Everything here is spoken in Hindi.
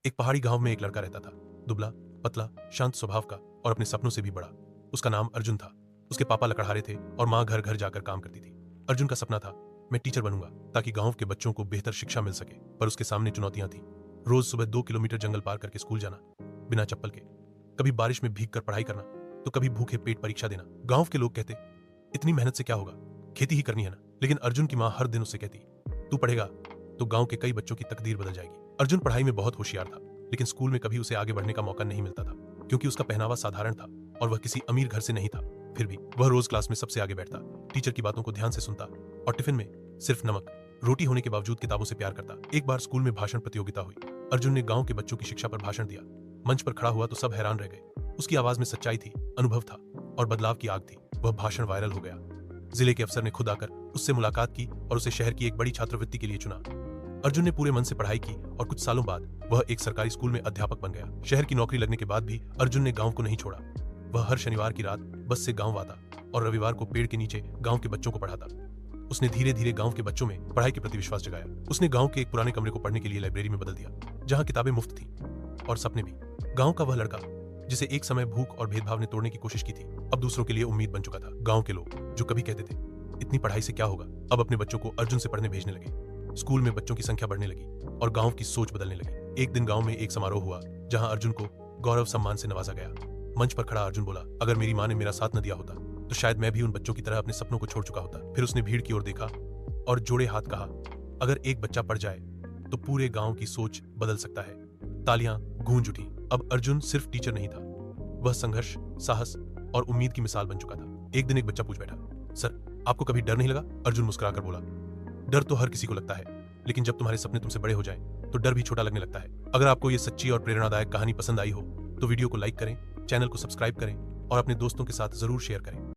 एक पहाड़ी गांव में एक लड़का रहता था। दुबला, पतला, शांत स्वभाव का और अपने सपनों से भी बड़ा। उसका नाम अर्जुन था। उसके पापा लकड़हारे थे और माँ घर घर जाकर काम करती थी। अर्जुन का सपना था, मैं टीचर बनूंगा ताकि गांव के बच्चों को बेहतर शिक्षा मिल सके। पर उसके सामने चुनौतियां थी। रोज सुबह 2 किलोमीटर जंगल पार करके स्कूल जाना, बिना चप्पल के, कभी बारिश में भीग कर पढ़ाई करना, तो कभी भूखे पेट परीक्षा देना। गांव के लोग कहते, इतनी मेहनत से क्या होगा, खेती ही करनी है ना। लेकिन अर्जुन की माँ हर दिन उससे कहती, तू पढ़ेगा तो गांव के कई बच्चों की तकदीर बदल जाएगी। अर्जुन पढ़ाई में बहुत होशियार था, लेकिन स्कूल में कभी उसे आगे बढ़ने का मौका नहीं मिलता था, क्योंकि उसका पहनावा साधारण था और वह किसी अमीर घर से नहीं था। फिर भी वह रोज क्लास में सबसे आगे बैठता, टीचर की बातों को ध्यान से सुनता और टिफिन में सिर्फ नमक रोटी होने के बावजूद किताबों से प्यार करता। एक बार स्कूल में भाषण प्रतियोगिता हुई। अर्जुन ने गांव के बच्चों की शिक्षा पर भाषण दिया। मंच पर खड़ा हुआ तो सब हैरान रह गए। उसकी आवाज में सच्चाई थी, अनुभव था और बदलाव की आग थी। वह भाषण वायरल हो गया। जिले के अफसर ने खुद आकर उससे मुलाकात की और उसे शहर की एक बड़ी छात्रवृत्ति के लिए चुना। अर्जुन ने पूरे मन से पढ़ाई की और कुछ सालों बाद वह एक सरकारी स्कूल में अध्यापक बन गया। शहर की नौकरी लगने के बाद भी अर्जुन ने गांव को नहीं छोड़ा। वह हर शनिवार की रात बस से गांव आता और रविवार को पेड़ के नीचे गांव के बच्चों को पढ़ाता। उसने धीरे धीरे गांव के बच्चों में पढ़ाई के प्रति विश्वास जगाया। उसने गांव के एक पुराने कमरे को पढ़ने के लिए लाइब्रेरी में बदल दिया, जहां किताबें मुफ्त थी और सपने भी। गांव का वह लड़का जिसे एक समय भूख और भेदभाव ने तोड़ने की कोशिश की थी, अब दूसरों के लिए उम्मीद बन चुका था। गांव के लोग जो कभी कहते थे, इतनी पढ़ाई से क्या होगा, अब अपने बच्चों को अर्जुन से पढ़ने भेजने लगे। स्कूल में बच्चों की संख्या बढ़ने लगी और गांव की सोच बदलने लगी। एक दिन गांव में एक समारोह हुआ, जहां अर्जुन को गौरव सम्मान से नवाजा गया। मंच पर खड़ा अर्जुन बोला, अगर मेरी माँ ने मेरा साथ न दिया होता तो शायद मैं भी उन बच्चों की तरह अपने सपनों को छोड़ चुका होता। फिर उसने भीड़ की ओर देखा और जोड़े हाथ कहा, अगर एक बच्चा पढ़ जाए तो पूरे गांव की सोच बदल सकता है। तालियां गूंज उठी। अब अर्जुन सिर्फ टीचर नहीं था, वह संघर्ष, साहस और उम्मीद की मिसाल बन चुका था। एक दिन एक बच्चा पूछ बैठा, सर आपको कभी डर नहीं लगा? अर्जुन मुस्कुराकर बोला, डर तो हर किसी को लगता है, लेकिन जब तुम्हारे सपने तुमसे बड़े हो जाएं तो डर भी छोटा लगने लगता है। अगर आपको ये सच्ची और प्रेरणादायक कहानी पसंद आई हो तो वीडियो को लाइक करें, चैनल को सब्सक्राइब करें और अपने दोस्तों के साथ जरूर शेयर करें।